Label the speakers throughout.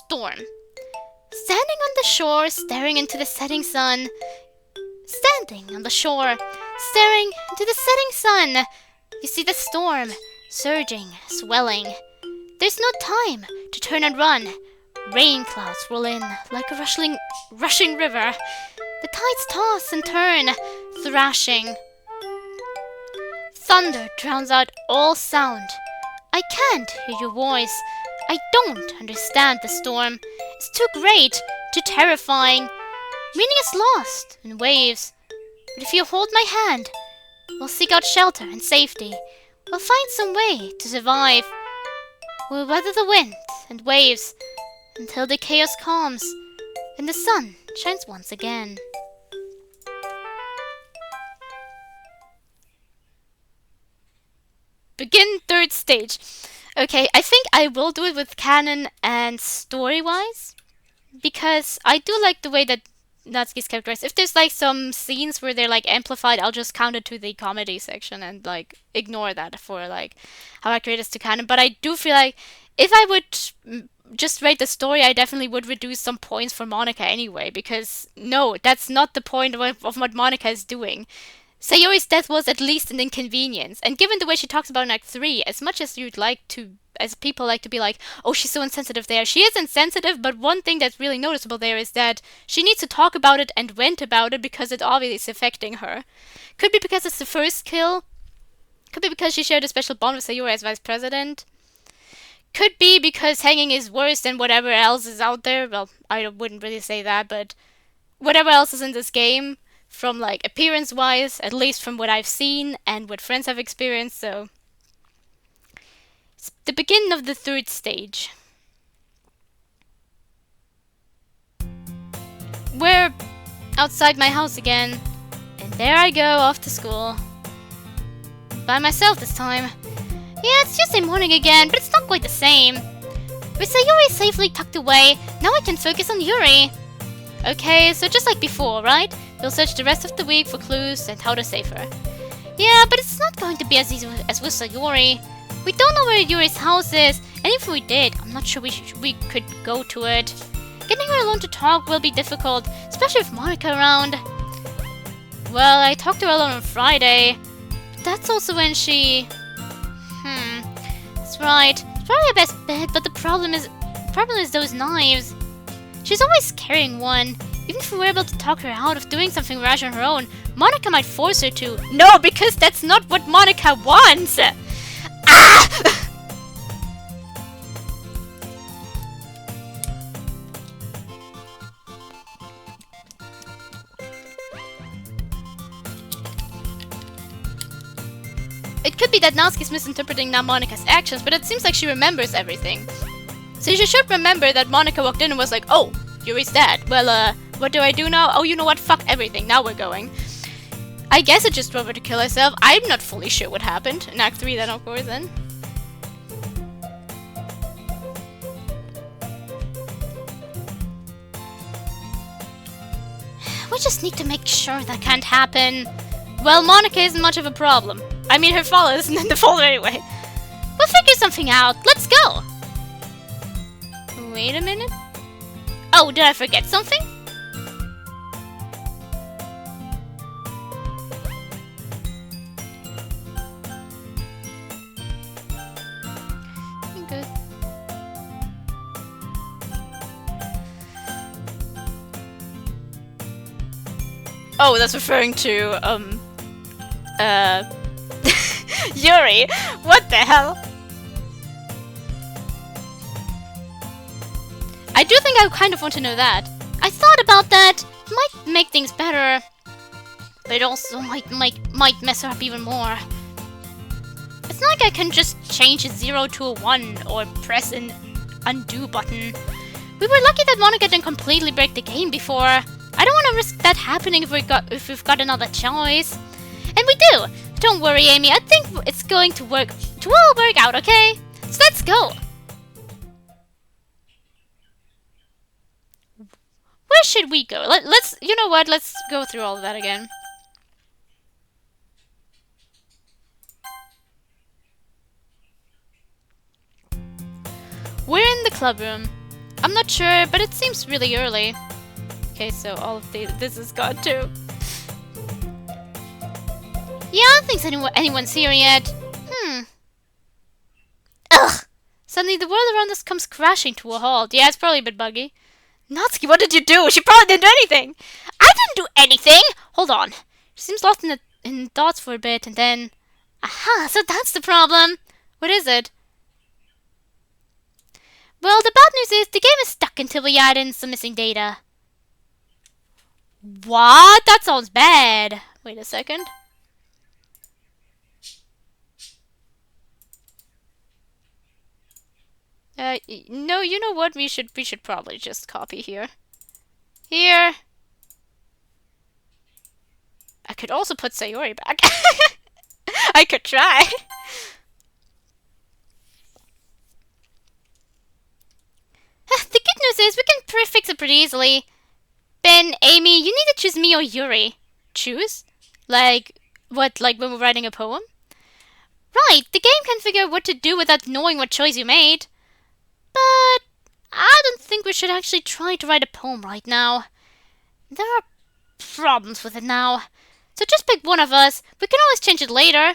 Speaker 1: storm. Standing on the shore, staring into the setting sun. Standing on the shore, staring into the setting sun. You see the storm, surging, swelling. There's no time to turn and run. Rain clouds roll in like a rushing river. The tides toss and turn, thrashing. Thunder drowns out all sound. I can't hear your voice. I don't understand the storm. It's too great, too terrifying. Meaning is lost in waves. But if you hold my hand, we'll seek out shelter and safety. We'll find some way to survive. We'll weather the wind and waves until the chaos calms and the sun shines once again. Begin third stage. Okay, I think I will do it with canon and story-wise, because I do like the way that Natsuki's characterized. If there's like some scenes where they're like amplified, I'll just count it to the comedy section and like ignore that for like how accurate it is to canon. But I do feel like if I would just rate the story, I definitely would reduce some points for Monika anyway, because no, that's not the point of what Monika is doing. Sayori's death was at least an inconvenience, and given the way she talks about in Act 3, as much as you'd like to, as people like to be like, oh, she's so insensitive there, she is insensitive, but one thing that's really noticeable there is that she needs to talk about it and vent about it because it obviously is affecting her. Could be because it's the first kill, could be because she shared a special bond with Sayori as vice president, could be because hanging is worse than whatever else is out there. Well, I wouldn't really say that, but whatever else is in this game, from like appearance-wise, at least from what I've seen and what friends have experienced, so it's the beginning of the third stage. We're outside my house again, and there I go off to school. By myself this time. Yeah, it's Tuesday morning again, but it's not quite the same. With Sayori safely tucked away, now I can focus on Yuri. Okay, so just like before, right? We'll search the rest of the week for clues and how to save her. Yeah, but it's not going to be as easy as with Sayori. We don't know where Yuri's house is, and if we did, I'm not sure we could go to it. Getting her alone to talk will be difficult, especially with Monika around. Well, I talked to her alone on Friday. But that's also when she... That's right. It's probably a best bet, but the problem is those knives. She's always carrying one. Even if we were able to talk her out of doing something rash on her own, Monika might force her to. No, because that's not what Monika wants! Ah! It could be that Natsuki's misinterpreting now Monika's actions, but it seems like she remembers everything. So you should remember that Monika walked in and was like, oh, Yuri's dead. Well, what do I do now? Oh, you know what? Fuck everything. Now we're going. I guess it just drove her to kill herself. I'm not fully sure what happened. In Act 3 then, of course, then. We just need to make sure that can't happen. Well, Monika isn't much of a problem. I mean, her father isn't in the folder anyway. We'll figure something out. Let's go! Wait a minute. Oh, did I forget something? Good. Oh, that's referring to, Yuri! What the hell? I do think I kind of want to know that. I thought about that. It might make things better. But it also might mess her up even more. It's not like I can just change a 0 to a 1 or press an undo button. We were lucky that Monika didn't completely break the game before. I don't want to risk that happening if we've got another choice. And we do! Don't worry, Amy. I think it's going to all work out, okay? So let's go! Where should we go? Let's, you know what? Let's go through all of that again. We're in the club room. I'm not sure, but it seems really early. Okay, so all of this is gone too. Yeah, I don't think anyone's here yet. Ugh! Suddenly the world around us comes crashing to a halt. Yeah, it's probably a bit buggy. Natsuki, what did you do? She probably didn't do anything. I didn't do anything! Hold on. She seems lost in thoughts for a bit, and then... Aha, so that's the problem. What is it? Well, the bad news is the game is stuck until we add in some missing data. What? That sounds bad. Wait a second. No, you know what? We should probably just copy here. Here. I could also put Sayori back. I could try. The good news is we can fix it pretty easily. Ben, Amy, you need to choose me or Yuri. Choose? Like, what, like when we're writing a poem? Right, the game can figure out what to do without knowing what choice you made. But I don't think we should actually try to write a poem right now. There are problems with it now. So just pick one of us. We can always change it later.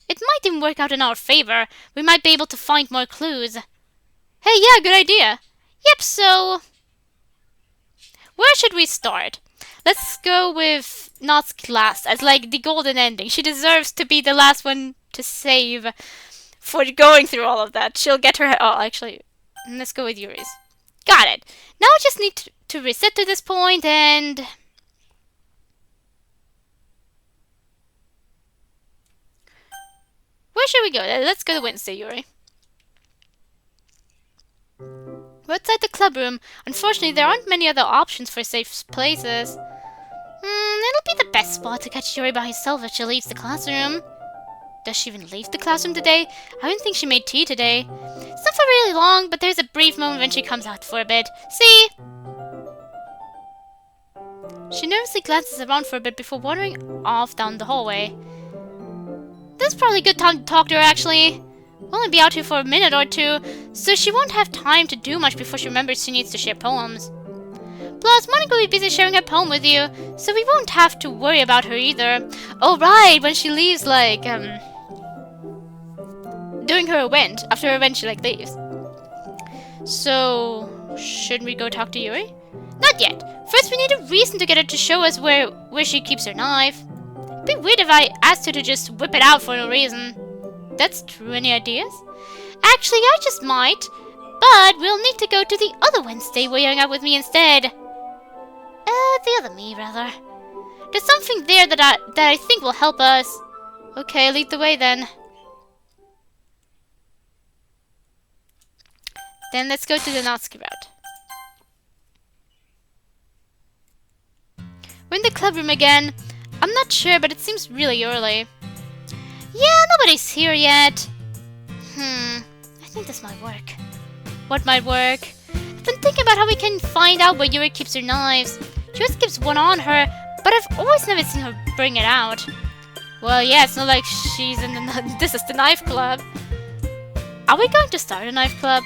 Speaker 1: It might even work out in our favor. We might be able to find more clues. Hey, yeah, good idea. Yep, so... where should we start? Let's go with Natsuki last, as like the golden ending. She deserves to be the last one to save for going through all of that. She'll get her... oh, actually, let's go with Yuri's. Got it. Now I just need to reset to this point and... where should we go? Let's go to Wednesday, Yuri. We're outside the club room. Unfortunately, there aren't many other options for safe places. It'll be the best spot to catch Yuri by herself if she leaves the classroom. Does she even leave the classroom today? I don't think she made tea today. It's not for really long, but there's a brief moment when she comes out for a bit. See? She nervously glances around for a bit before wandering off down the hallway. This is probably a good time to talk to her, actually. We'll only be out here for a minute or two, so she won't have time to do much before she remembers she needs to share poems. Plus, Monika will be busy sharing her poem with you, so we won't have to worry about her either. Oh, right, when she leaves, like, doing her event. After her event, she, like, leaves. So, shouldn't we go talk to Yuri? Not yet. First, we need a reason to get her to show us where she keeps her knife. It'd be weird if I asked her to just whip it out for no reason. That's true. Any ideas? Actually, I just might. But we'll need to go to the other Wednesday where you hang out with me instead. The other me, rather. There's something there that I think will help us. Okay, lead the way then. Then let's go to the Natsuki route. We're in the club room again. I'm not sure, but it seems really early. Yeah, nobody's here yet. I think this might work. What might work? I've been thinking about how we can find out where Yuri keeps her knives. She always keeps one on her, but I've always never seen her bring it out. Well, yeah, it's not like she's in the... this is the knife club. Are we going to start a knife club?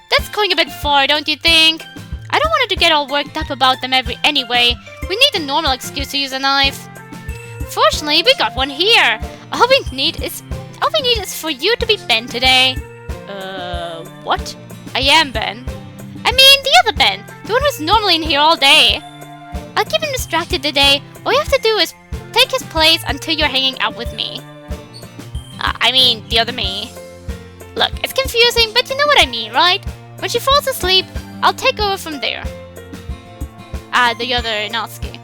Speaker 1: That's going a bit far, don't you think? I don't want her to get all worked up about them anyway. We need a normal excuse to use a knife. Fortunately, we got one here. All we need is for you to be Ben today. What? I am Ben. I mean, the other Ben. The one who's normally in here all day. I'll keep him distracted today. All you have to do is take his place until you're hanging out with me. I mean, the other me. Look, it's confusing, but you know what I mean, right? When she falls asleep, I'll take over from there. The other Natsuki.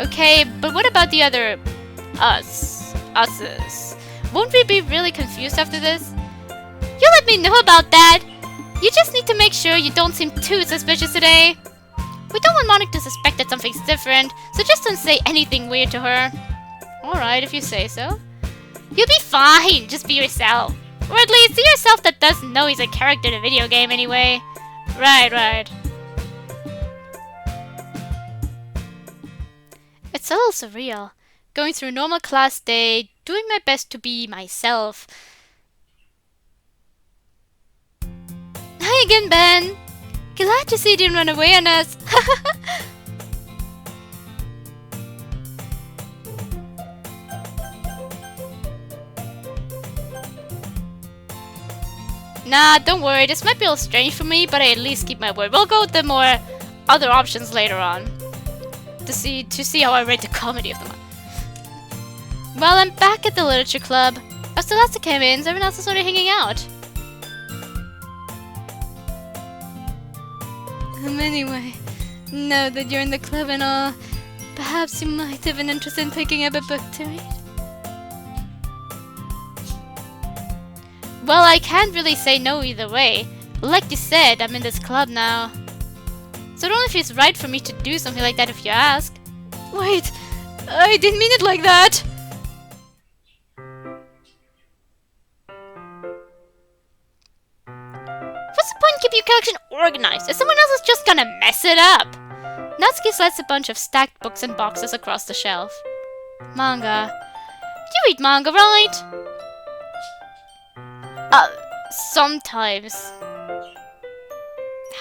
Speaker 1: Okay, but what about the other us's? Won't we be really confused after this? You let me know about that! You just need to make sure you don't seem too suspicious today. We don't want Monika to suspect that something's different, so just don't say anything weird to her. Alright, if you say so. You'll be fine, just be yourself. Or at least be yourself that doesn't know he's a character in a video game anyway. Right. It's a little surreal. Going through a normal class day, doing my best to be myself. Hi again, Ben! Glad to see you didn't run away on us. Nah, don't worry. This might be a little strange for me, but I at least keep my word. We'll go with the more other options later on to see how I rate the comedy of them. Well, I'm back at the literature club. Oh, so that's came in, so everyone else is already hanging out. Anyway, now that you're in the club and all, perhaps you might have an interest in picking up a book to read. Well, I can't really say no either way. Like you said, I'm in this club now. So I don't know if it's right for me to do something like that if you ask. Wait, I didn't mean it like that! What's the point in keeping your collection organized if someone else is just gonna mess it up? Natsuki slides a bunch of stacked books and boxes across the shelf. Manga. You read manga, right? Sometimes.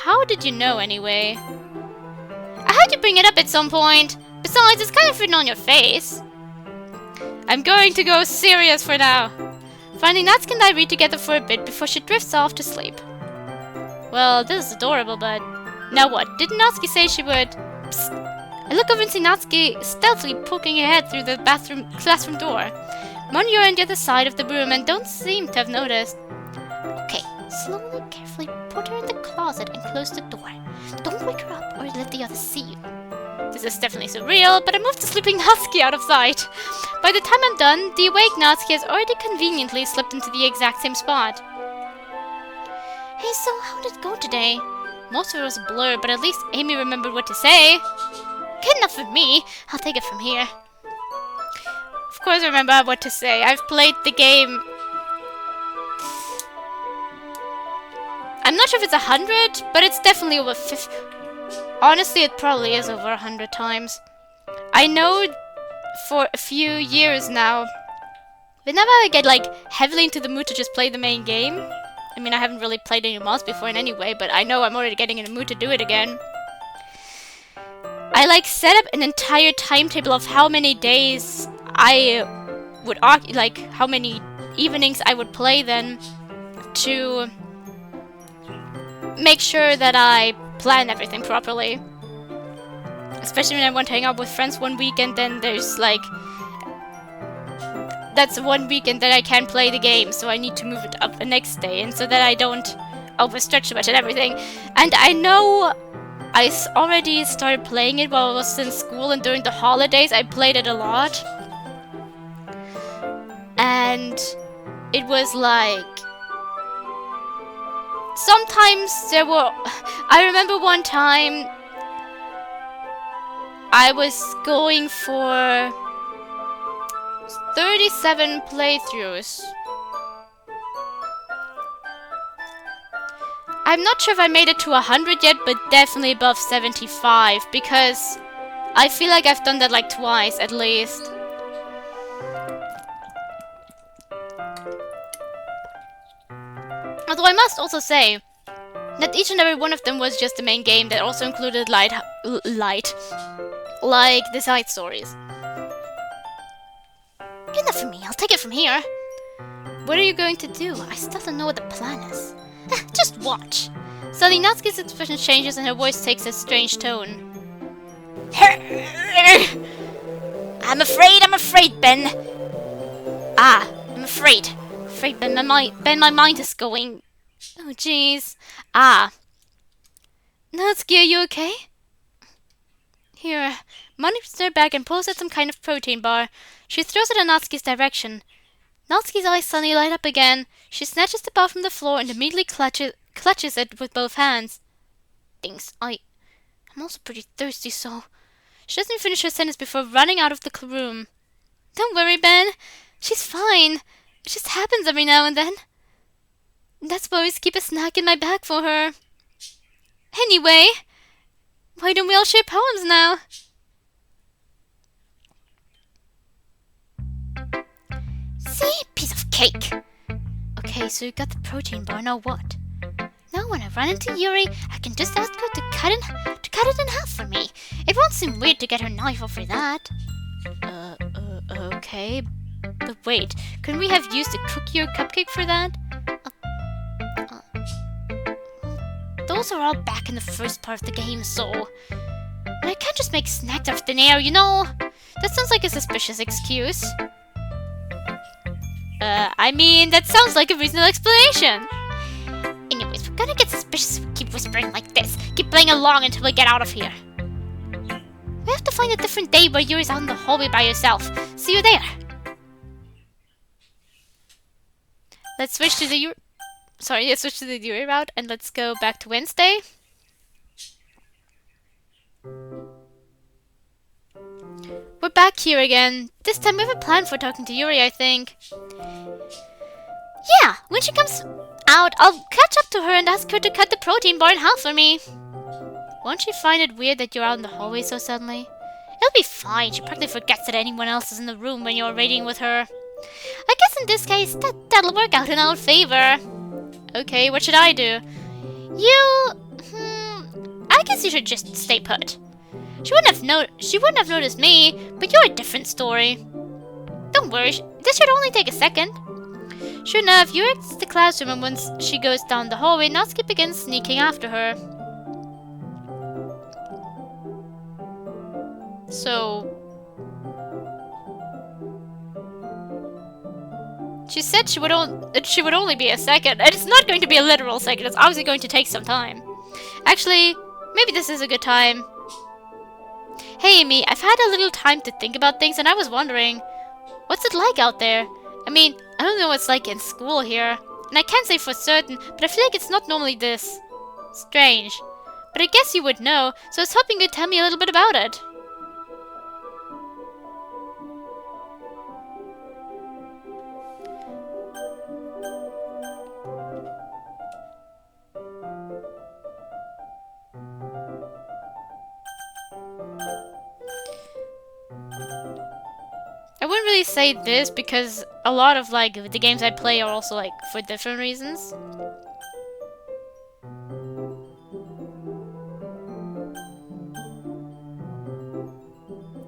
Speaker 1: How did you know anyway? I had to bring it up at some point. Besides, it's kind of written on your face. I'm going to go serious for now. Finally, Natsuki and I read together for a bit before she drifts off to sleep. Well, this is adorable, but... Now what? Didn't Natsuki say she would... Psst. I look over and see Natsuki stealthily poking her head through the classroom door. Moni, you're on the other side of the room and don't seem to have noticed. Okay, slowly, carefully put her in the closet and close the door. Don't wake her up or let the others see you. This is definitely surreal, but I moved the sleeping Natsuki out of sight. By the time I'm done, the awake Natsuki has already conveniently slipped into the exact same spot. Hey, so how did it go today? Most of it was a blur, but at least Amy remembered what to say. Good enough for me. I'll take it from here. Of course I remember what to say. I've played the game... I'm not sure if it's 100, but it's definitely over 50. Honestly, it probably is over 100 times. I know for a few years now, whenever I get like heavily into the mood to just play the main game, I mean I haven't really played any mods before in any way, but I know I'm already getting in the mood to do it again. I like set up an entire timetable of how many days I would like how many evenings I would play then to make sure that I plan everything properly. Especially when I want to hang out with friends one weekend, then there's like... That's 1 weekend that I can't play the game, so I need to move it up the next day, and so that I don't overstretch too much and everything. And I know I already started playing it while I was in school, and during the holidays I played it a lot. And it was like... Sometimes there were... I remember one time I was going for 37 playthroughs. I'm not sure if I made it to 100 yet, but definitely above 75, because I feel like I've done that like twice at least. Although I must also say that each and every one of them was just the main game that also included like the side stories. Good enough for me, I'll take it from here. What are you going to do? I still don't know what the plan is. Just watch. Suddenly Natsuki's expression changes and her voice takes a strange tone. I'm afraid, Ben. I'm afraid. Ben, my mind is going... Oh, jeez. Natsuki, are you okay? Here, Monika opens her bag and pulls out some kind of protein bar. She throws it in Natsuki's direction. Natsuki's eyes suddenly light up again. She snatches the bar from the floor and immediately clutches it with both hands. Thanks, I'm also pretty thirsty, so... She doesn't finish her sentence before running out of the room. Don't worry, Ben. She's fine. It just happens every now and then. That's why I always keep a snack in my bag for her. Anyway, why don't we all share poems now? See? Piece of cake. Okay, so you got the protein bar, now what? Now when I run into Yuri, I can just ask her to cut it in half for me. It won't seem weird to get her knife over that. Okay. But wait, couldn't we have used a cookie or cupcake for that? Those are all back in the first part of the game, so... But I can't just make snacks out of thin air, you know? That sounds like a suspicious excuse. I mean, that sounds like a reasonable explanation. Anyways, we're gonna get suspicious if we keep whispering like this. Keep playing along until we get out of here. We have to find a different day where Yuri's out in the hallway by herself. See you there. Let's switch to the Yuri route and let's go back to Wednesday. We're back here again. This time we have a plan for talking to Yuri, I think. Yeah, when she comes out, I'll catch up to her and ask her to cut the protein bar in half for me. Won't she find it weird that you're out in the hallway so suddenly? It'll be fine. She practically forgets that anyone else is in the room when you're reading with her. I guess in this case, that'll work out in our favor. Okay, what should I do? I guess you should just stay put. She wouldn't have noticed me, but you're a different story. Don't worry, this should only take a second. Sure enough, Yuri exits the classroom, and once she goes down the hallway, Natsuki begins sneaking after her. So... She said she would only be a second, and it's not going to be a literal second, it's obviously going to take some time. Actually, maybe this is a good time. Hey Amy, I've had a little time to think about things, and I was wondering, what's it like out there? I mean, I don't know what it's like in school here, and I can't say for certain, but I feel like it's not normally this strange. But I guess you would know, so I was hoping you'd tell me a little bit about it. I wouldn't really say this because a lot of like the games I play are also like for different reasons.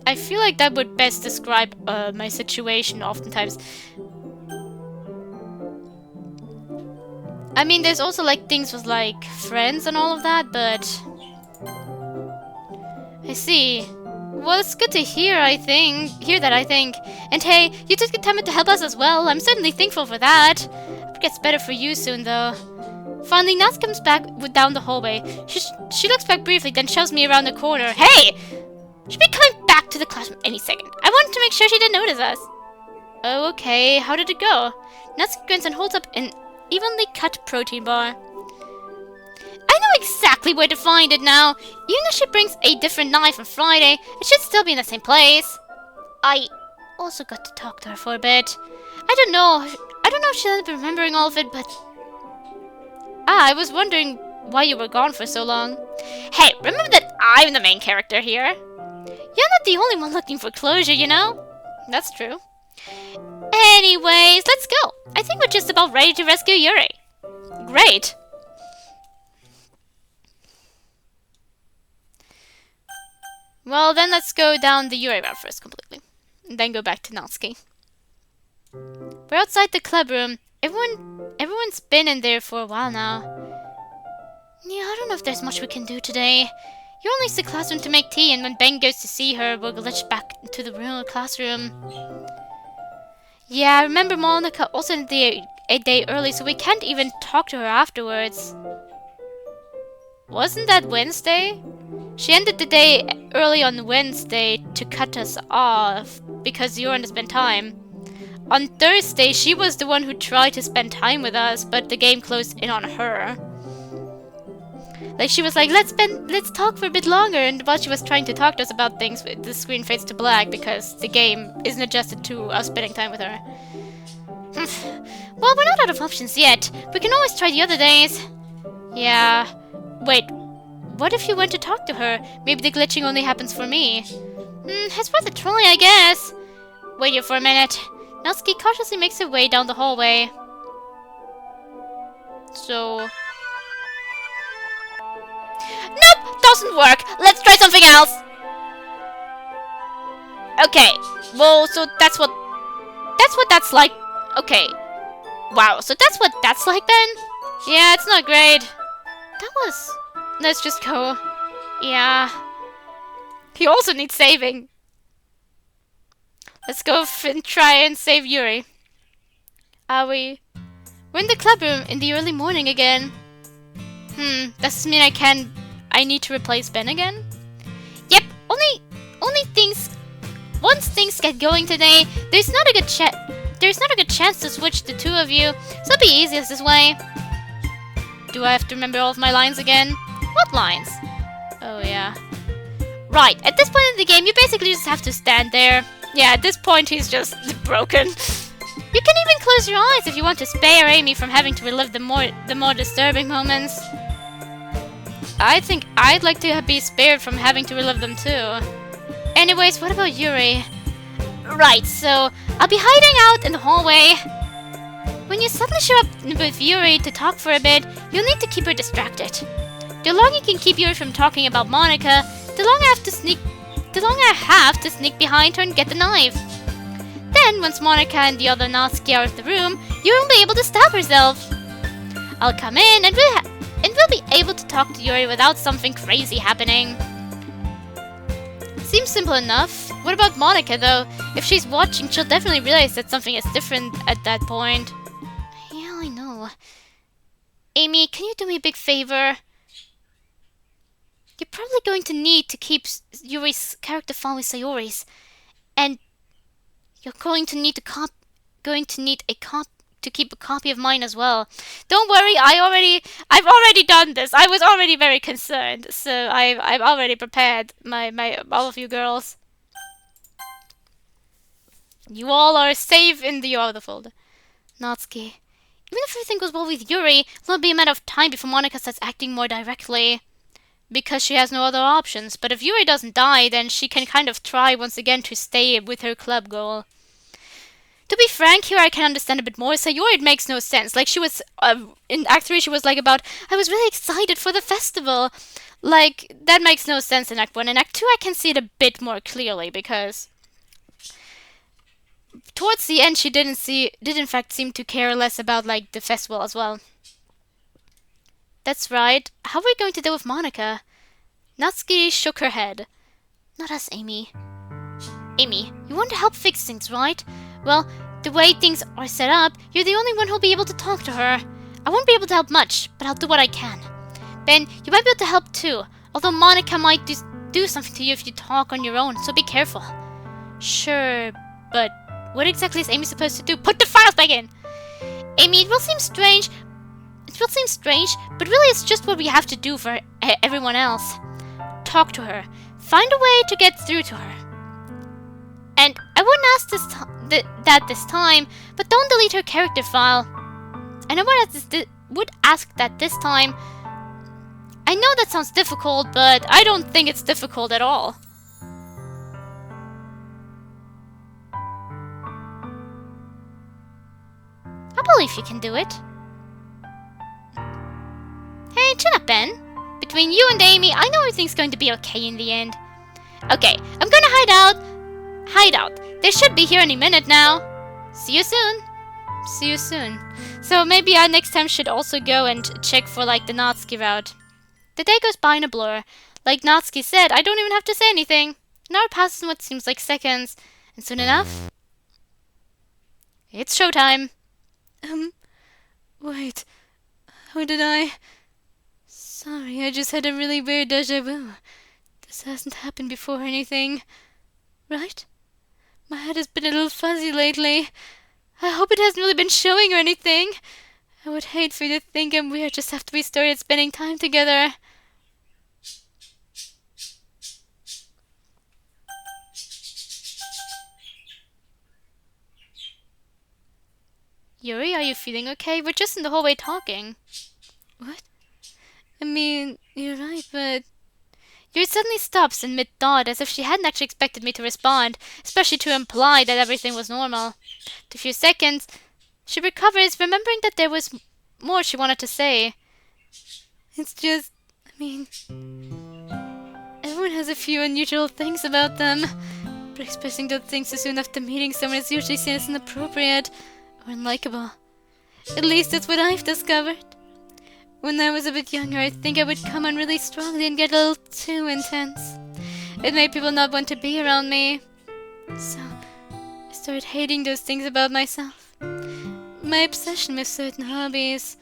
Speaker 1: I feel like that would best describe my situation oftentimes. I mean, there's also like things with like friends and all of that, but I see. Well, it's good to hear, I think. And hey, you took the time to help us as well. I'm certainly thankful for that. Hope it gets better for you soon, though. Finally, Nats comes back down the hallway. She looks back briefly, then shoves me around the corner. Hey! She'll be coming back to the classroom any second. I wanted to make sure she didn't notice us. Oh, okay. How did it go? Nats grins and holds up an evenly cut protein bar. I know exactly where to find it now. Even if she brings a different knife on Friday, it should still be in the same place. I also got to talk to her for a bit. I don't know if she'll end up remembering all of it, but... I was wondering why you were gone for so long. Hey, remember that I'm the main character here? You're not the only one looking for closure, you know? That's true. Anyways, let's go. I think we're just about ready to rescue Yuri. Great. Well, then let's go down the Yuri route first completely. And then go back to Natsuki. We're outside the club room. Everyone's been in there for a while now. Yeah, I don't know if there's much we can do today. Yuri leaves the classroom to make tea, and when Ben goes to see her, we'll glitch back to the real classroom. Yeah, I remember Monika also ended a day early, so we can't even talk to her afterwards. Wasn't that Wednesday? She ended the day early on Wednesday to cut us off because you wanted to spend time. On Thursday, she was the one who tried to spend time with us, but the game closed in on her. Like, she was like, let's talk for a bit longer, and while she was trying to talk to us about things, the screen fades to black because the game isn't adjusted to us spending time with her. Well, we're not out of options yet. We can always try the other days. Yeah. Wait, what if you went to talk to her? Maybe the glitching only happens for me. It's worth a try, I guess. Wait here for a minute. Natsuki cautiously makes her way down the hallway. So... Nope, doesn't work. Let's try something else. Okay, well, so that's what that's like. Okay, wow, so that's what that's like then? Yeah, it's not great. That was... Let's just go. Yeah. He also needs saving. Let's go and try and save Yuri. Are we? We're in the club room in the early morning again. Does this mean I need to replace Ben again? Yep, only things... Once things get going today, there's not a good chance to switch the two of you, so it'll be easiest this way. Do I have to remember all of my lines again? What lines? Oh yeah. Right, at this point in the game, you basically just have to stand there. Yeah, at this point he's just broken. You can even close your eyes if you want to spare Amy from having to relive the more disturbing moments. I think I'd like to be spared from having to relive them too. Anyways, what about Yuri? Right, so I'll be hiding out in the hallway. When you suddenly show up with Yuri to talk for a bit, you'll need to keep her distracted. The longer you can keep Yuri from talking about Monika, the longer I have to sneak behind her and get the knife. Then, once Monika and the other Natsuki are out of the room, Yuri will be able to stab herself. I'll come in and we'll be able to talk to Yuri without something crazy happening. Seems simple enough. What about Monika though? If she's watching, she'll definitely realize that something is different at that point. Yeah, I know. Amy, can you do me a big favor? You're probably going to need to keep Yuri's character file with Sayori's, and you're going to need to keep a copy of mine as well. Don't worry, I've already done this. I was already very concerned, so I've already prepared my all of you girls. You all are safe in the other folder. Natsuki. Even if everything goes well with Yuri, it'll be a matter of time before Monika starts acting more directly. Because she has no other options. But if Yuri doesn't die, then she can kind of try once again to stay with her club goal. To be frank, here I can understand a bit more. Sayori, it makes no sense. Like, she was, in Act 3, she was like about, I was really excited for the festival. Like, that makes no sense in Act 1. In Act 2, I can see it a bit more clearly, because towards the end, she did in fact seem to care less about, like, the festival as well. That's right. How are we going to deal with Monika? Natsuki shook her head. Not us, Amy. Amy, you want to help fix things, right? Well, the way things are set up, you're the only one who'll be able to talk to her. I won't be able to help much, but I'll do what I can. Ben, you might be able to help too, although Monika might do something to you if you talk on your own, so be careful. Sure, but what exactly is Amy supposed to do? Put the files back in! Amy, it will seem strange, but really it's just what we have to do for everyone else. Talk to her. Find a way to get through to her. And I wouldn't ask that this time, but don't delete her character file. And I would ask that this time. I know that sounds difficult, but I don't think it's difficult at all. I believe you can do it. Hey, chin up, Ben. Between you and Amy, I know everything's going to be okay in the end. Okay, I'm gonna hide out. They should be here any minute now. See you soon. So maybe I next time should also go and check for like the Natsuki route. The day goes by in a blur. Like Natsuki said, I don't even have to say anything. An hour passes in what seems like seconds. And soon enough, it's showtime. Wait. How did I... Sorry, I just had a really weird déjà vu. This hasn't happened before or anything. Right? My head has been a little fuzzy lately. I hope it hasn't really been showing or anything. I would hate for you to think I'm weird just after we started spending time together. Yuri, are you feeling okay? We're just in the hallway talking. What? I mean, you're right, but... Yuri suddenly stops in mid-thought, as if she hadn't actually expected me to respond, especially to imply that everything was normal. After a few seconds, she recovers, remembering that there was more she wanted to say. It's just... mean, everyone has a few unusual things about them, but expressing those things so soon after meeting someone is usually seen as inappropriate or unlikable. At least that's what I've discovered. When I was a bit younger, I think I would come on really strongly and get a little too intense. It made people not want to be around me. So, I started hating those things about myself. My obsession with certain hobbies,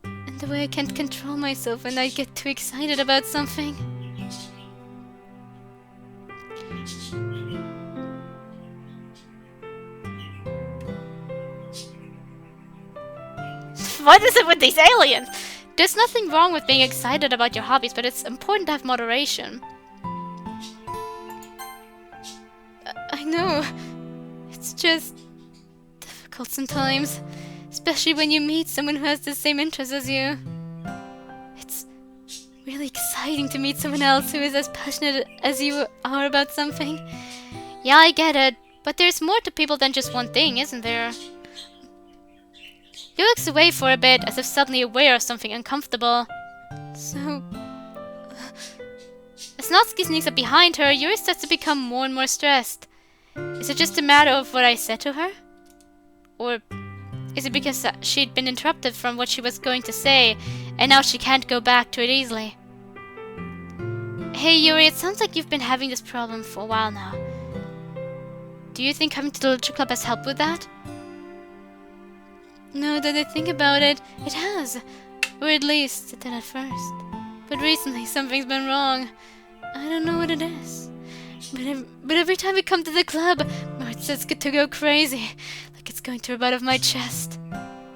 Speaker 1: and the way I can't control myself when I get too excited about something. What is it with these aliens? There's nothing wrong with being excited about your hobbies, but it's important to have moderation. I know. It's just difficult sometimes. Especially when you meet someone who has the same interests as you. It's really exciting to meet someone else who is as passionate as you are about something. Yeah, I get it. But there's more to people than just one thing, isn't there? He looks away for a bit, as if suddenly aware of something uncomfortable. So... as Natsuki sneaks up behind her, Yuri starts to become more and more stressed. Is it just a matter of what I said to her? Or is it because she'd been interrupted from what she was going to say, and now she can't go back to it easily? Hey Yuri, it sounds like you've been having this problem for a while now. Do you think coming to the literature club has helped with that? Now that I think about it, it has. Or at least, it did at first. But recently, something's been wrong. I don't know what it is. But every time I come to the club, my heart starts to go crazy. Like it's going to rip out of my chest.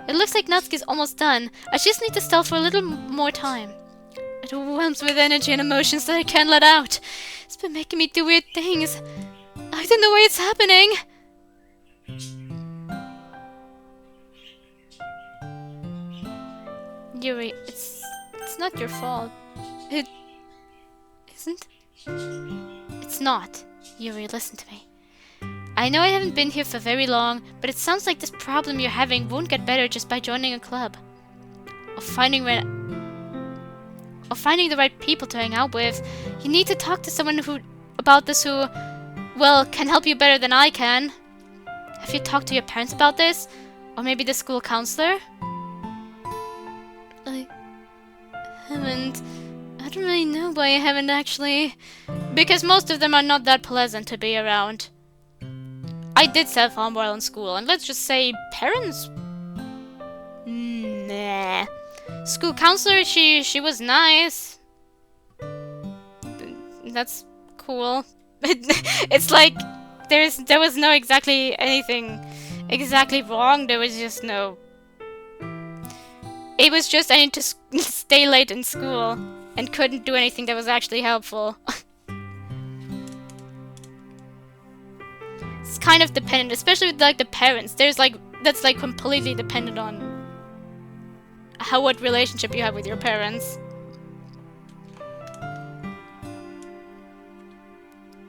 Speaker 1: It looks like Natsuki's almost done. I just need to stall for a little more time. It overwhelms me with energy and emotions that I can't let out. It's been making me do weird things. I don't know why it's happening. Yuri, it's not your fault. It isn't? It's not. Yuri, listen to me. I know I haven't been here for very long, but it sounds like this problem you're having won't get better just by joining a club. Or finding the right people to hang out with. You need to talk to someone about this who, well, can help you better than I can. Have you talked to your parents about this? Or maybe the school counselor? I haven't. I don't really know why I haven't actually. Because most of them are not that pleasant to be around. I did self-harm while in school, and let's just say parents. Nah. School counselor, she was nice. That's cool. It's like there was no exactly anything exactly wrong. There was just no. It was just I need to stay late in school and couldn't do anything that was actually helpful. It's kind of dependent, especially with like the parents. That's like completely dependent on what relationship you have with your parents.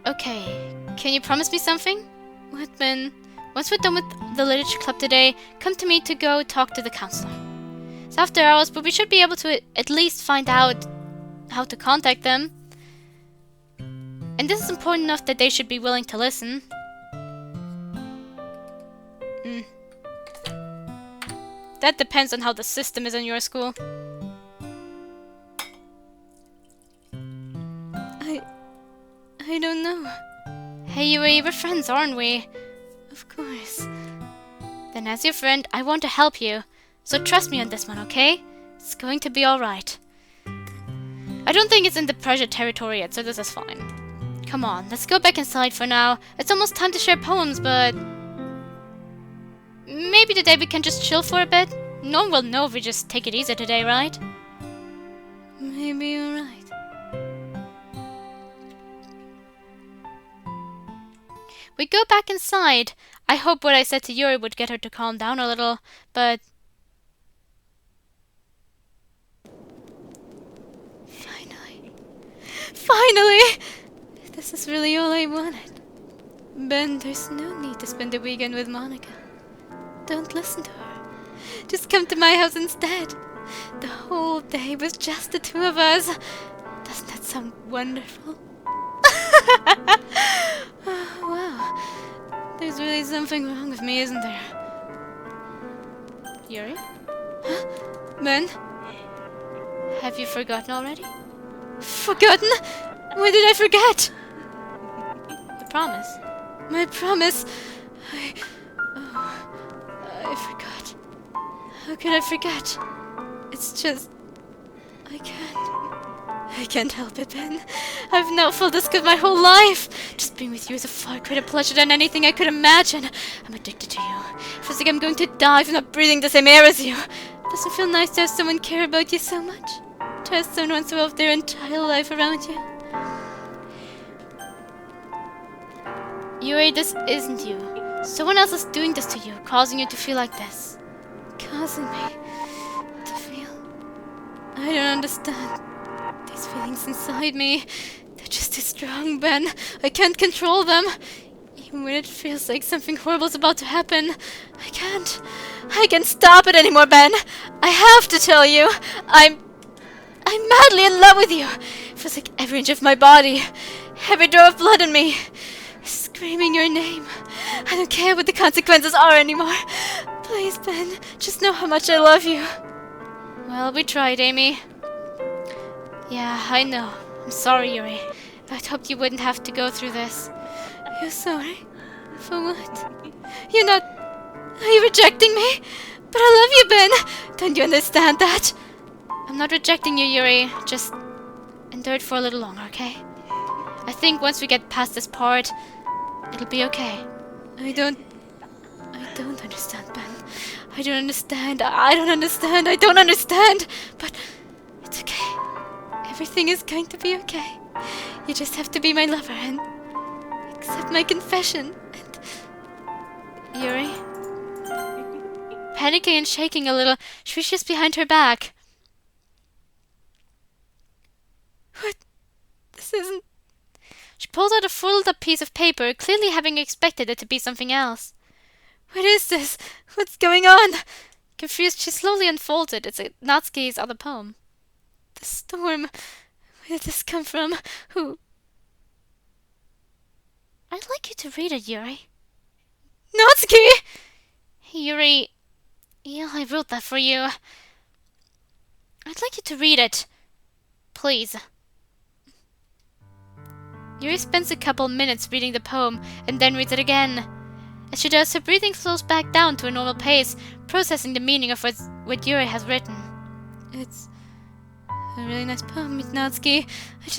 Speaker 1: Okay, can you promise me something? Whitman, once we're done with the literature club today, come to me to go talk to the counselor. It's after hours, but we should be able to at least find out how to contact them. And this is important enough that they should be willing to listen. That depends on how the system is in your school. I don't know. Hey Yuri, we're friends, aren't we? Of course. Then as your friend, I want to help you. So trust me on this one, okay? It's going to be alright. I don't think it's in the pressure territory yet, so this is fine. Come on, let's go back inside for now. It's almost time to share poems, but... maybe today we can just chill for a bit? No one will know if we just take it easy today, right? Maybe you're right. We go back inside. I hope what I said to Yuri would get her to calm down a little, but... Finally! This is really all I wanted. Ben, there's no need to spend the weekend with Monika. Don't listen to her. Just come to my house instead. The whole day was just the two of us. Doesn't that sound wonderful? Wow. There's really something wrong with me, isn't there? Yuri? Huh? Ben? Have you forgotten already? Forgotten? When did I forget? The promise. My promise. I forgot. How could I forget? It's just... I can't help it, Ben. I've now felt this good my whole life. Just being with you is a far greater pleasure than anything I could imagine. I'm addicted to you. It feels like I'm going to die from not breathing the same air as you. Doesn't it feel nice to have someone care about you so much? To have someone so have their entire life around you. Yuri, this isn't you. Someone else is doing this to you, causing you to feel like this. Causing me to feel... I don't understand. These feelings inside me, they're just too strong, Ben. I can't control them. Even when it feels like something horrible is about to happen, I can't stop it anymore, Ben. I have to tell you, I'm madly in love with you. It feels like every inch of my body, every drop of blood in me, screaming your name. I don't care what the consequences are anymore. Please, Ben, just know how much I love you. Well, we tried, Amy. Yeah, I know. I'm sorry, Yuri. I'd hoped you wouldn't have to go through this. You're sorry? For what? You're not... Are you rejecting me? But I love you, Ben! Don't you understand that? I'm not rejecting you, Yuri. Just endure it for a little longer, okay? I think once we get past this part, it'll be okay. I don't understand, Ben. I don't understand. I don't understand. I don't understand. But it's okay. Everything is going to be okay. You just have to be my lover and accept my confession. And Yuri, panicking and shaking a little, she reaches behind her back. What? This isn't... She pulls out a folded up piece of paper, clearly having expected it to be something else. What is this? What's going on? Confused, she slowly unfolds it. It's Natsuki's other poem. The storm. Where did this come from? Who? I'd like you to read it, Yuri. Natsuki! Hey, Yuri. Yeah, I wrote that for you. I'd like you to read it. Please. Yuri spends a couple minutes reading the poem and then reads it again. As she does, her breathing slows back down to a normal pace, processing the meaning of what Yuri has written. It's a really nice poem, Natsuki. I was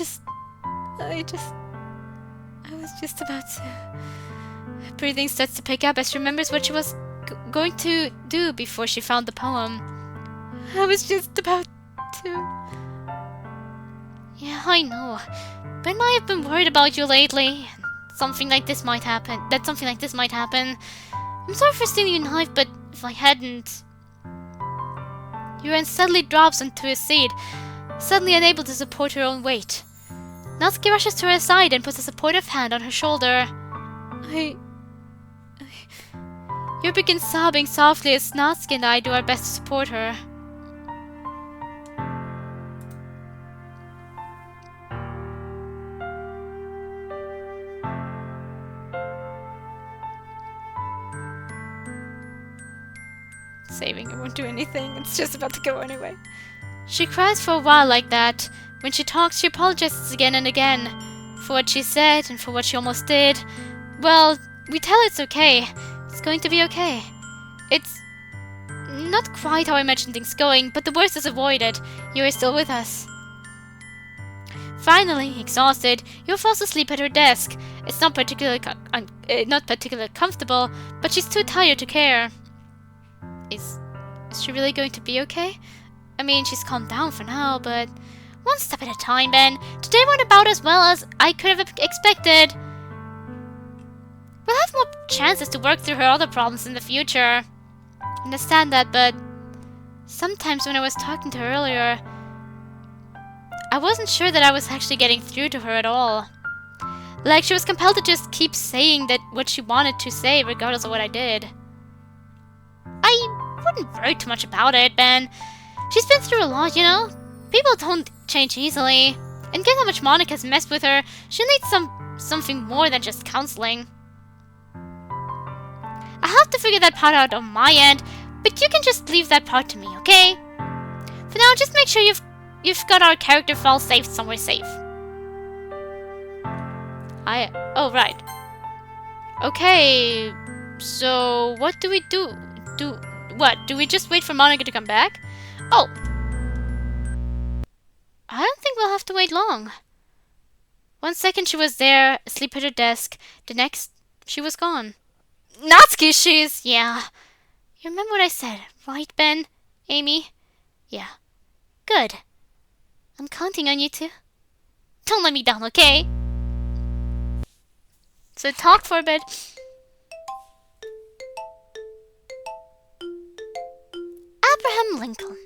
Speaker 1: just about to... Her breathing starts to pick up as she remembers what she was going to do before she found the poem. I was just about to... Yeah, I know. Ben and I have been worried about you lately. Something like this might happen. I'm sorry for stealing your knife, but if I hadn't... Yuren suddenly drops onto his seat, suddenly unable to support her own weight. Natsuki rushes to her side and puts a supportive hand on her shoulder. You begin sobbing softly as Natsuki and I do our best to support her. Saving it won't do anything. It's just about to go anyway. She cries for a while like that. When she talks, she apologizes again and again. For what she said and for what she almost did. Well, we tell her it's okay. It's going to be okay. It's not quite how I imagine things going, but the worst is avoided. You are still with us. Finally, exhausted, Yu falls asleep at her desk. It's not particularly comfortable, but she's too tired to care. Is she really going to be okay? I mean, she's calmed down for now, but one step at a time, Ben. Today went about as well as I could have expected. We'll have more chances to work through her other problems in the future. I understand that, but sometimes when I was talking to her earlier, I wasn't sure that I was actually getting through to her at all. Like, she was compelled to just keep saying that what she wanted to say regardless of what I did. I wouldn't worry too much about it, Ben. She's been through a lot, you know? People don't change easily. And given how much Monika's messed with her, she needs something more than just counseling. I have to figure that part out on my end, but you can just leave that part to me, okay? For now, just make sure you've got our character file saved somewhere safe. Oh, right. Okay, so what do we do? Do we just wait for Monika to come back? Oh! I don't think we'll have to wait long. 1 second she was there, asleep at her desk. The next, she was gone. Natsuki, yeah. You remember what I said, right, Ben? Amy? Yeah. Good. I'm counting on you two. Don't let me down, okay? So talk for a bit. Abraham Lincoln.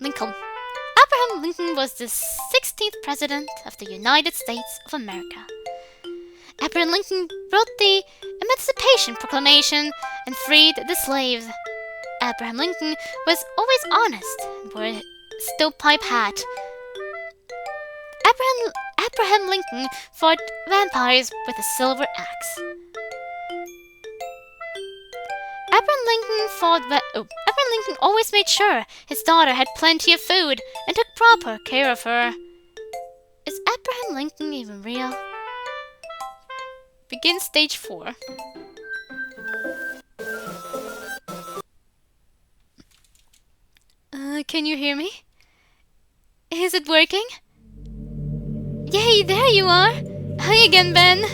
Speaker 1: Abraham Lincoln was the 16th President of the United States of America. Abraham Lincoln wrote the Emancipation Proclamation and freed the slaves. Abraham Lincoln was always honest and wore a stovepipe hat. Abraham Lincoln fought vampires with a silver axe. Abraham Lincoln always made sure his daughter had plenty of food and took proper care of her. Is Abraham Lincoln even real? Begin stage 4. Can you hear me? Is it working? Yay, there you are! Hi again, Ben!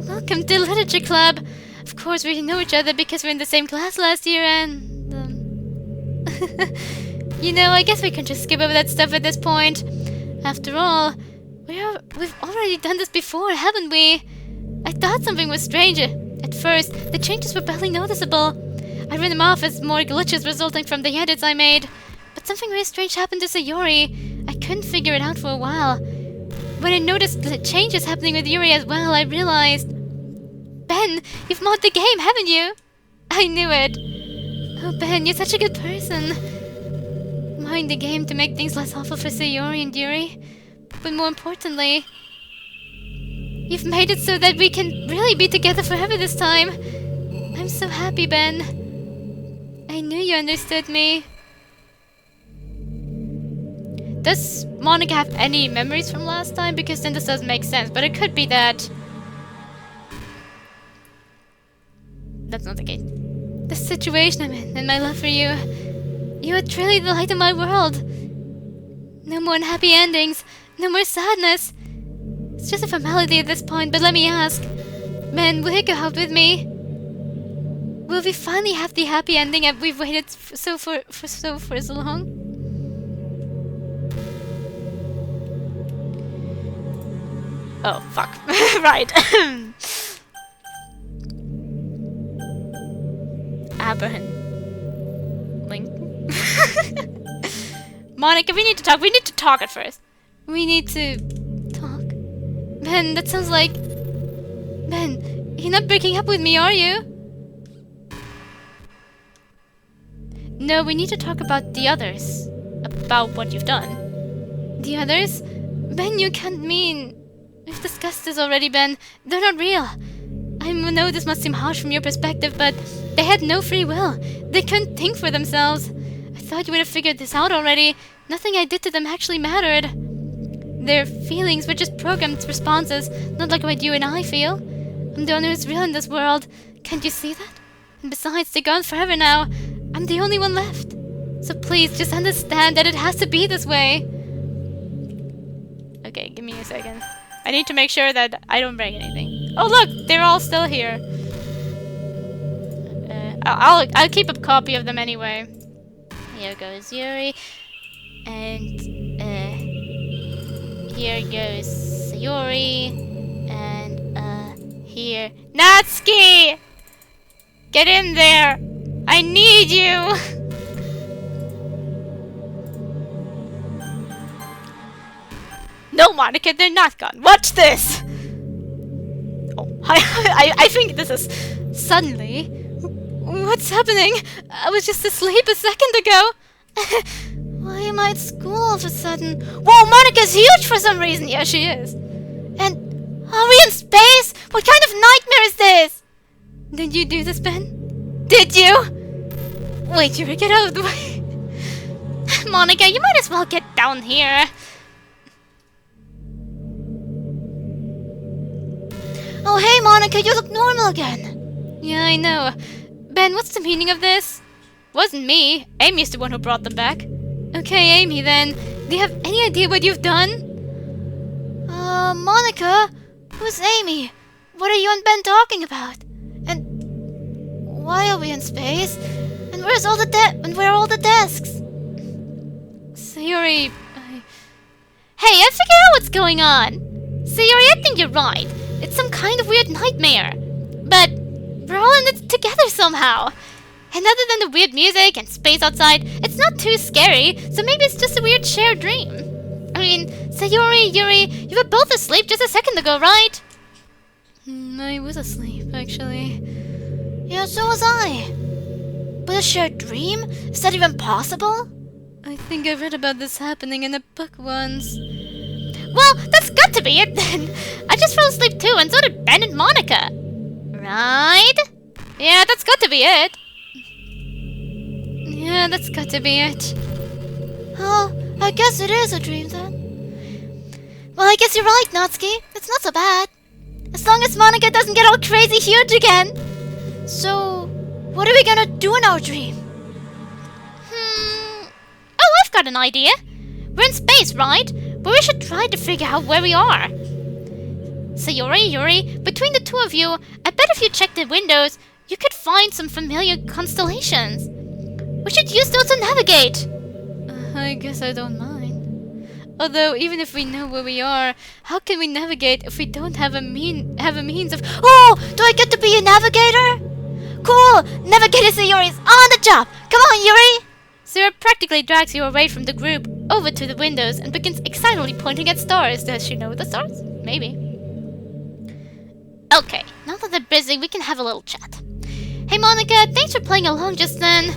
Speaker 1: Welcome to Literature Club. Of course, we know each other because we're in the same class last year and... You know, I guess we can just skip over that stuff at this point. After all, we've already done this before, haven't we? I thought something was strange. At first, the changes were barely noticeable. I ran them off as more glitches resulting from the edits I made. But something really strange happened to Sayori. I couldn't figure it out for a while. When I noticed the changes happening with Yuri as well, I realized... Ben, you've modded the game, haven't you? I knew it. Oh, Ben, you're such a good person. Modding the game to make things less awful for Sayori and Yuri. But more importantly... You've made it so that we can really be together forever this time. I'm so happy, Ben. I knew you understood me. Does Monika have any memories from last time? Because then this doesn't make sense. But it could be that... That's not the case. The situation I'm in and my love for you. You are truly the light of my world. No more unhappy endings. No more sadness. It's just a formality at this point, but let me ask. Ben, will you go out with me? Will we finally have the happy ending that we've waited for so long? Oh, fuck. Right. Abraham Lincoln. Monika, we need to talk. We need to talk at first. We need to talk. Ben, that sounds like... Ben, you're not breaking up with me, are you? No, we need to talk about the others. About what you've done. The others? Ben, you can't mean... We've discussed this already, Ben. They're not real. I know this must seem harsh from your perspective, but they had no free will. They couldn't think for themselves. I thought you would have figured this out already. Nothing I did to them actually mattered. Their feelings were just programmed responses, not like what you and I feel. I'm the one who's real in this world. Can't you see that? And besides, they're gone forever now. I'm the only one left. So please, just understand that it has to be this way. Okay, give me a second. I need to make sure that I don't break anything. Oh look, they're all still here. I'll keep a copy of them anyway. Here goes Yuri, and here goes Sayori, and here Natsuki. Get in there! I need you! No, Monika, they're not gone. Watch this! Oh, I think this is... Suddenly... What's happening? I was just asleep a second ago. Why am am I at school all of a sudden? Whoa, Monika's huge for some reason. Yeah, she is. And are we in space? What kind of nightmare is this? Did you do this, Ben? Did you? Wait, Yuri, get out of the way. Monika, you might as well get down here. Oh, hey, Monika, you look normal again. Yeah, I know. Ben, what's the meaning of this? Wasn't me. Amy's the one who brought them back. Okay, Amy, then. Do you have any idea what you've done? Monika? Who's Amy? What are you and Ben talking about? And why are we in space? And where are all the desks? Sayori, Hey, I figured out what's going on. Sayori, I think you're right. It's some kind of weird nightmare. But we're all in it together somehow. And other than the weird music and space outside, it's not too scary, so maybe it's just a weird shared dream. I mean, Sayori, Yuri, you were both asleep just a second ago, right? I was asleep, actually. Yeah, so was I. But a shared dream? Is that even possible? I think I read about this happening in a book once. Well, that's got to be it then. I just fell asleep too, and so did Ben and Monika. Right? Yeah, that's got to be it. Yeah, that's got to be it. Oh, I guess it is a dream then. Well, I guess you're right, Natsuki. It's not so bad. As long as Monika doesn't get all crazy huge again. So, what are we gonna do in our dream? Oh, I've got an idea. We're in space, right? But we should try to figure out where we are. Sayori, Yuri, between the two of you, I bet if you check the windows, you could find some familiar constellations. We should use those to navigate. I guess I don't mind. Although, even if we know where we are, how can we navigate if we don't have a means of... Oh! Do I get to be a navigator? Cool! Navigator Sayori's on the job! Come on, Yuri! Sarah practically drags you away from the group, over to the windows, and begins excitedly pointing at stars. Does she know the stars? Maybe. Okay, now that they're busy, we can have a little chat. Hey Monika, thanks for playing along just then.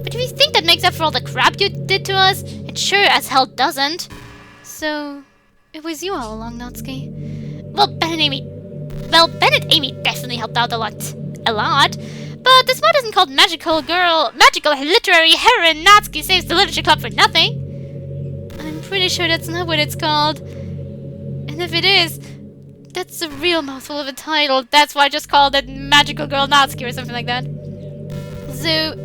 Speaker 1: But if you think that makes up for all the crap you did to us, it sure as hell doesn't. So, it was you all along, Natsuki. Well, Ben and Amy definitely helped out a lot. But this mod isn't called Magical Literary Heroine Natsuki Saves the Literature Club for nothing. I'm pretty sure that's not what it's called. And if it is, that's a real mouthful of a title. That's why I just called it Magical Girl Natsuki or something like that. So,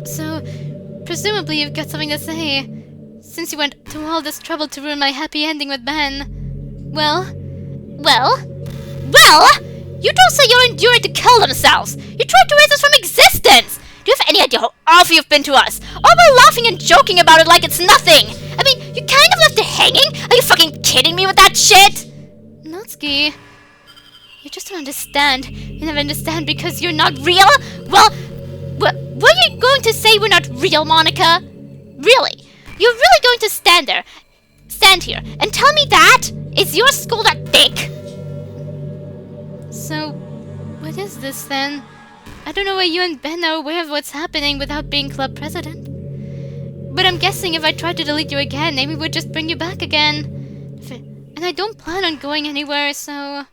Speaker 1: presumably you've got something to say, since you went to all this trouble to ruin my happy ending with Ben. Well? You told Sayori and Yuri to kill themselves! You tried to erase us from existence! Do you have any idea how awful you've been to us? All while laughing and joking about it like it's nothing! I mean, you kind of left it hanging? Are you fucking kidding me with that shit? Natsuki, you just don't understand. You never understand because you're not real? Well, were you going to say we're not real, Monika? Really? You're really going to stand here, and tell me that? Is your school that big? So, what is this then? I don't know why you and Ben are aware of what's happening without being club president. But I'm guessing if I tried to delete you again, Amy would just bring you back again. And I don't plan on going anywhere, so...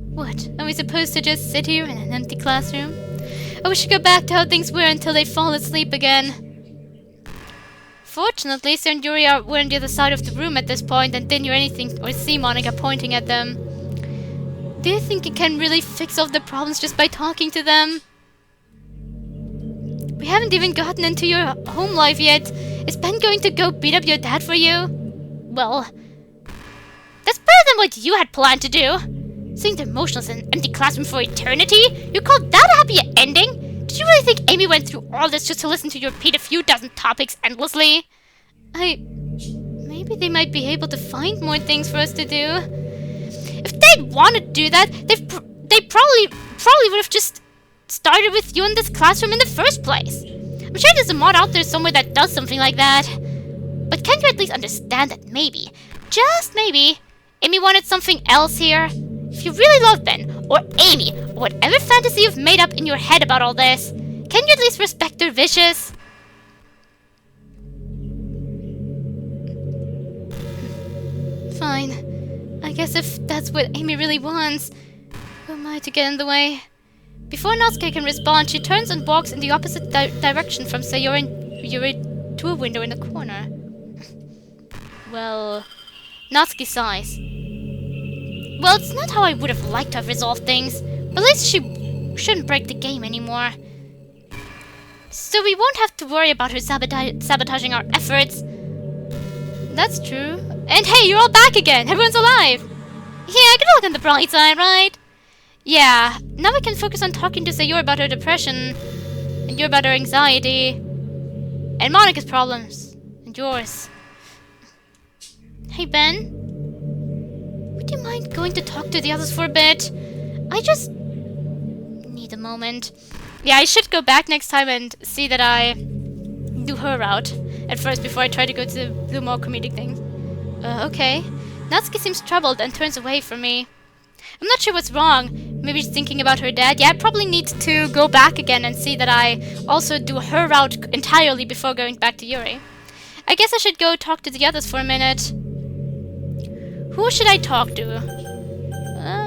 Speaker 1: What? Are we supposed to just sit here in an empty classroom? Or we should go back to how things were until they fall asleep again? Fortunately, Sir and Yuri were on the other side of the room at this point and didn't hear anything or see Monika pointing at them. Do you think you can really fix all the problems just by talking to them? We haven't even gotten into your home life yet. Is Ben going to go beat up your dad for you? Well, that's better than what you had planned to do. Sitting there motionless in an empty classroom for eternity? You call that a happy ending? Did you really think Amy went through all this just to listen to you repeat a few dozen topics endlessly? Maybe they might be able to find more things for us to do. If they'd want to do that, they probably would have just started with you in this classroom in the first place. I'm sure there's a mod out there somewhere that does something like that. But can't you at least understand that maybe, just maybe, Amy wanted something else here? If you really love Ben, or Amy, or whatever fantasy you've made up in your head about all this, can you at least respect their wishes? fine. I guess if that's what Amy really wants, who am I to get in the way? Before Natsuki can respond, she turns and walks in the opposite direction from Sayori and Yuri to a window in the corner. Well, Natsuki sighs. Well, it's not how I would have liked to have resolved things, but at least she shouldn't break the game anymore. So we won't have to worry about her sabotaging our efforts. That's true. And hey, you're all back again! Everyone's alive! Yeah, I can look on the bright side, right? Yeah, now we can focus on talking to Sayori about her depression, and you about her anxiety, and Monika's problems, and yours. Hey, Ben. Would you mind going to talk to the others for a bit? I just need a moment. Yeah, I should go back next time and see that I do her route at first before I try to go to the more comedic things. Okay. Natsuki seems troubled and turns away from me. I'm not sure what's wrong. Maybe she's thinking about her dad. Yeah, I probably need to go back again and see that I also do her route entirely before going back to Yuri. I guess I should go talk to the others for a minute. Who should I talk to?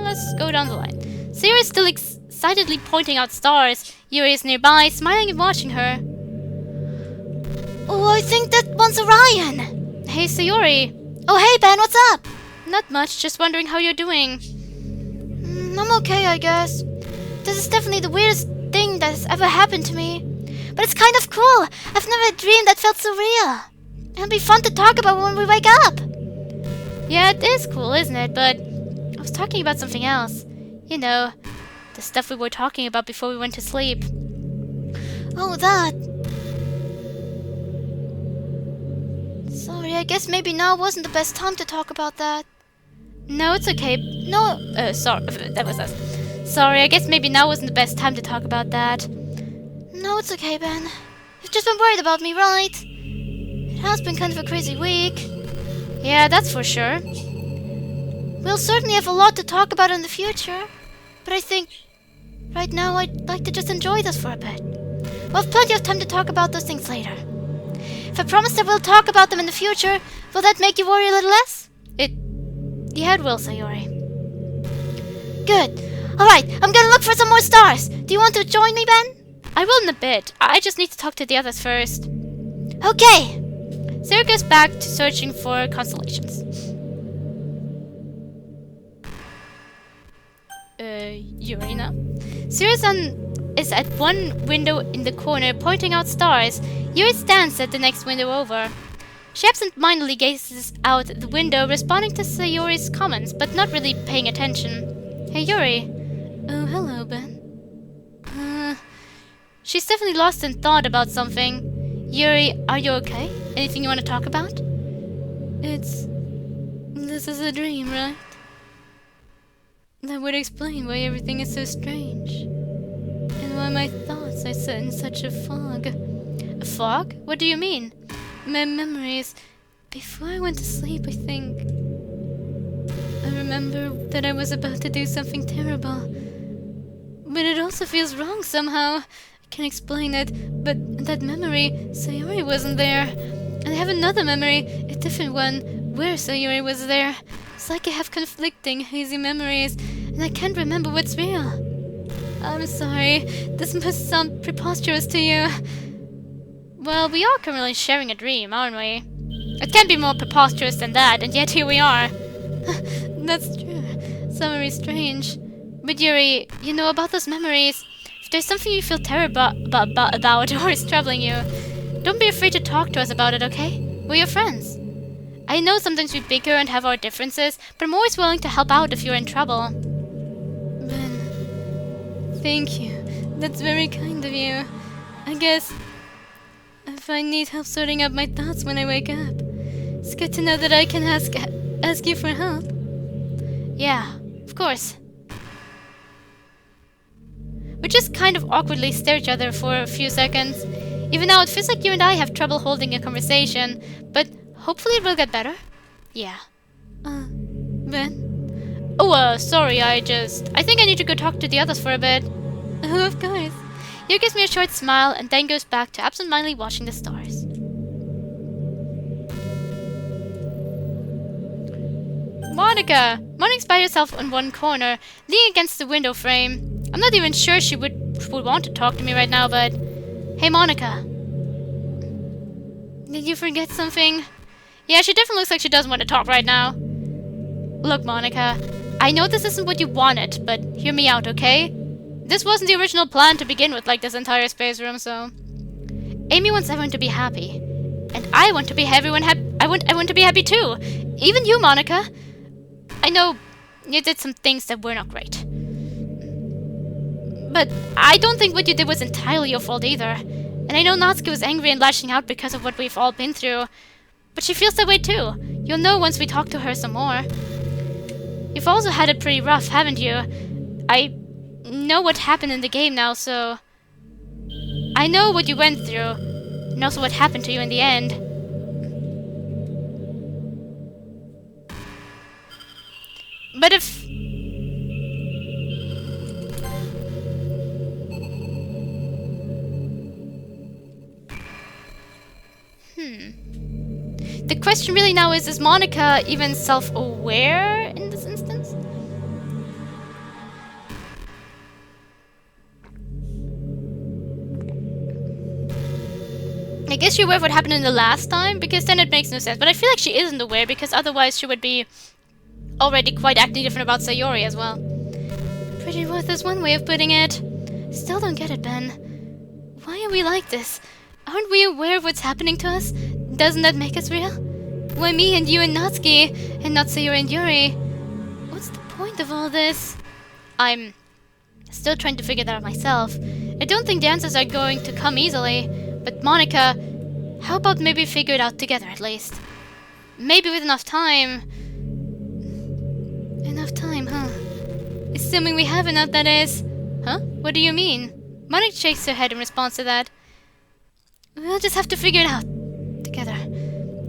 Speaker 1: Let's go down the line. Sayori is still excitedly pointing out stars. Yuri is nearby, smiling and watching her. Oh, I think that one's Orion. Hey, Sayori. Oh, hey, Ben, what's up? Not much, just wondering how you're doing. I'm okay, I guess. This is definitely the weirdest thing that's ever happened to me. But it's kind of cool. I've never had a dream that felt so real. It'll be fun to talk about when we wake up. Yeah, it is cool, isn't it? But I was talking about something else. You know, the stuff we were talking about before we went to sleep. Oh, that. Sorry, I guess maybe now wasn't the best time to talk about that. No, it's okay. No, sorry, that was us. Sorry, I guess maybe now wasn't the best time to talk about that. No, it's okay, Ben. You've just been worried about me, right? It has been kind of a crazy week. Yeah, that's for sure. We'll certainly have a lot to talk about in the future. But I think right now I'd like to just enjoy this for a bit. We'll have plenty of time to talk about those things later. If I promise that we'll talk about them in the future, will that make you worry a little less? Yeah, it will, Sayori. Good. Alright, I'm gonna look for some more stars. Do you want to join me, Ben? I will in a bit. I just need to talk to the others first. Okay. Sayori goes back to searching for constellations. Yuri now. Sayori is at one window in the corner pointing out stars. Yuri stands at the next window over. She absent-mindedly gazes out the window, responding to Sayori's comments, but not really paying attention. Hey, Yuri. Oh, hello, Ben. She's definitely lost in thought about something. Yuri, are you okay? Anything you want to talk about? This is a dream, right? That would explain why everything is so strange. And why my thoughts are set in such a fog. A fog? What do you mean? My memories. Before I went to sleep, I think. I remember that I was about to do something terrible. But it also feels wrong somehow. I can't explain it, but that memory, Sayori wasn't there. And I have another memory, a different one, where Sayori was there. It's like I have conflicting, hazy memories, and I can't remember what's real. I'm sorry, this must sound preposterous to you. Well, we are currently sharing a dream, aren't we? It can't be more preposterous than that, and yet here we are. That's true. Some very strange. But Yuri, you know about those memories. If there's something you feel terrible about or is troubling you, don't be afraid to talk to us about it, okay? We're your friends. I know sometimes we bicker and have our differences, but I'm always willing to help out if you're in trouble. Ben, thank you. That's very kind of you. I guess if I need help sorting out my thoughts when I wake up, it's good to know that I can ask you for help. Yeah, of course. We just kind of awkwardly stare at each other for a few seconds. Even now, it feels like you and I have trouble holding a conversation, but hopefully it will get better. Yeah. Ben? Oh, sorry, I think I need to go talk to the others for a bit. Oh, of course. Yu gives me a short smile and then goes back to absentmindedly watching the stars. Monika! Monika's by herself in one corner, leaning against the window frame. I'm not even sure she would want to talk to me right now, but... Hey, Monika. Did you forget something? Yeah, she definitely looks like she doesn't want to talk right now. Look, Monika. I know this isn't what you wanted, but hear me out, okay? This wasn't the original plan to begin with, like this entire space room, so... Amy wants everyone to be happy. And I want to be everyone I want everyone to be happy too. Even you, Monika. I know you did some things that were not great. But I don't think what you did was entirely your fault either. And I know Natsuki was angry and lashing out because of what we've all been through. But she feels that way too. You'll know once we talk to her some more. You've also had it pretty rough, haven't you? I know what happened in the game now, so... I know what you went through. And also what happened to you in the end. But if... The question really now is Monika even self-aware in this instance? I guess you're aware of what happened in the last time, because then it makes no sense. But I feel like she isn't aware, because otherwise she would be already quite acting different about Sayori as well. Pretty worth is one way of putting it. Still don't get it, Ben. Why are we like this? Aren't we aware of what's happening to us? Doesn't that make us real? Why me and you and Natsuki, and not Sayori and Yuri? What's the point of all this? I'm still trying to figure that out myself. I don't think the answers are going to come easily. But Monika, how about maybe figure it out together at least? Maybe with enough time. Enough time, huh? Assuming we have enough, that is. Huh? What do you mean? Monika shakes her head in response to that. We'll just have to figure it out together.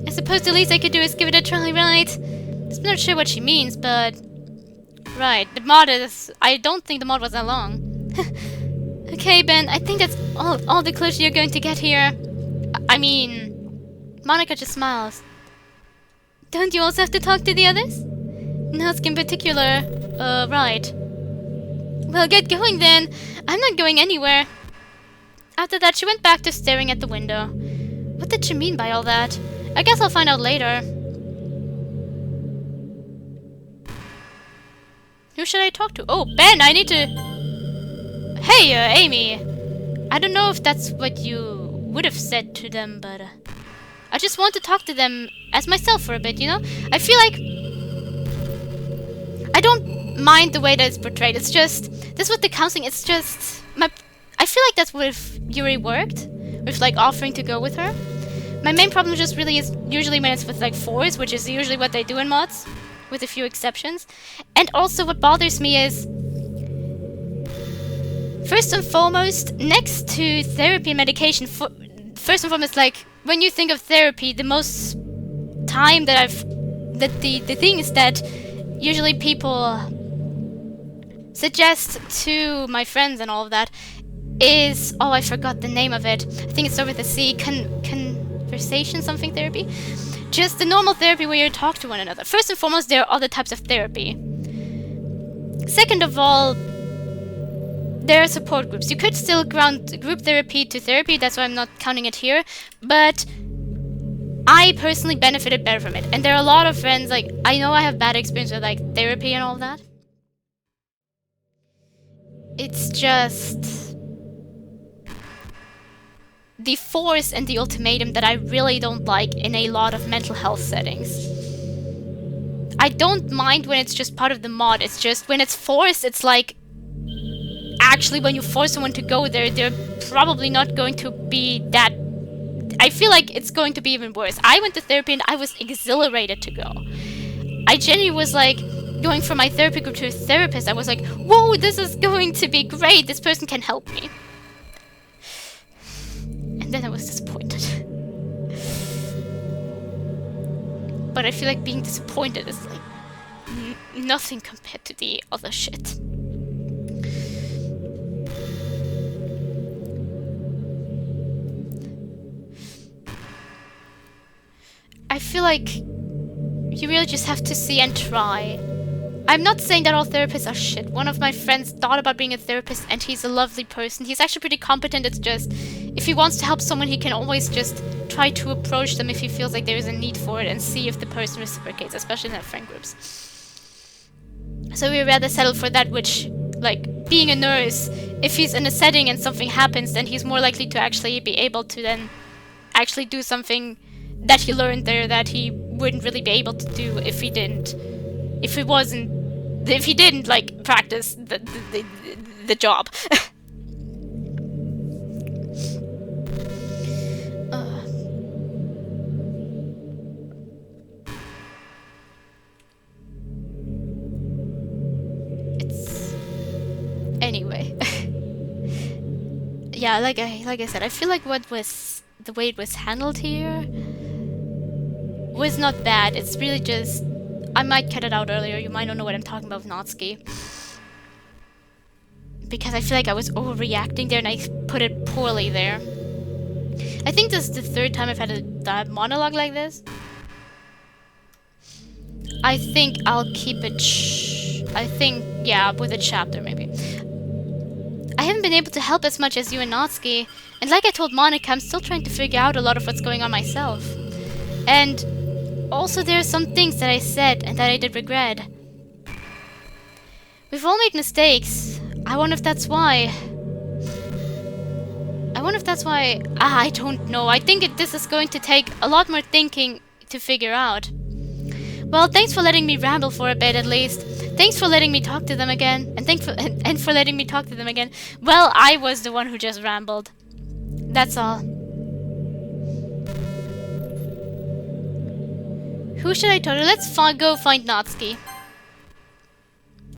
Speaker 1: I suppose the least I could do is give it a try, right? I'm not sure what she means, but... Right, the mod is... I don't think the mod was that long. Okay, Ben, I think that's all the closure you're going to get here. I mean... Monika just smiles. Don't you also have to talk to the others? Natsuki in particular. Right. Well, get going then. I'm not going anywhere. After that, she went back to staring at the window. What did she mean by all that? I guess I'll find out later. Who should I talk to? Oh, Ben, I need to... Hey, Amy. I don't know if that's what you would have said to them, but... I just want to talk to them as myself for a bit, you know? I feel like... I don't mind the way that it's portrayed. It's just... This with the counseling, it's just... I feel like that's what Yuri worked. With, like, offering to go with her. My main problem just really is usually when it's with, like, fours, which is usually what they do in mods. With a few exceptions. And also what bothers me is... First and foremost, next to therapy and medication, first and foremost, like, when you think of therapy, the most time that the things that usually people suggest to my friends and all of that is, oh, I forgot the name of it. I think it's over the C, conversation something therapy. Just the normal therapy where you talk to one another. First and foremost, there are other types of therapy. Second of all, there are support groups. You could still ground group therapy to therapy, that's why I'm not counting it here, but I personally benefited better from it. And there are a lot of friends, like, I know I have bad experience with, like, therapy and all that. It's just... the force and the ultimatum that I really don't like in a lot of mental health settings. I don't mind when it's just part of the mod, it's just when it's forced, it's like... Actually, when you force someone to go there, they're probably not going to be that... I feel like it's going to be even worse. I went to therapy and I was exhilarated to go. I genuinely was like, going from my therapy group to a therapist, I was like, whoa, this is going to be great, this person can help me. And then I was disappointed. But I feel like being disappointed is like nothing compared to the other shit. I feel like You really just have to see and try. I'm not saying that all therapists are shit. One of my friends thought about being a therapist and he's a lovely person. He's actually pretty competent. It's just, if he wants to help someone, he can always just try to approach them if he feels like there is a need for it and see if the person reciprocates, especially in their friend groups. So we rather settle for that, which, like, being a nurse, if he's in a setting and something happens, then he's more likely to actually be able to then actually do something that he learned there that he wouldn't really be able to do if he didn't. If he didn't like practice the job. It's anyway. Yeah, like I said, I feel like the way it was handled here was not bad. It's really just, I might cut it out earlier. You might not know what I'm talking about with Natsuki. Because I feel like I was overreacting there and I put it poorly there. I think this is the third time I've had a monologue like this. I think I'll keep it yeah, with a chapter maybe. I haven't been able to help as much as you and Natsuki. And like I told Monika, I'm still trying to figure out a lot of what's going on myself. And also, there are some things that I said and that I did regret. We've all made mistakes. I wonder if that's why. I don't know. I think this is going to take a lot more thinking to figure out. Well, thanks for letting me ramble for a bit at least. Thanks for letting me talk to them again. And for letting me talk to them again. Well, I was the one who just rambled. That's all. Who should I talk to? Let's go find Natsuki.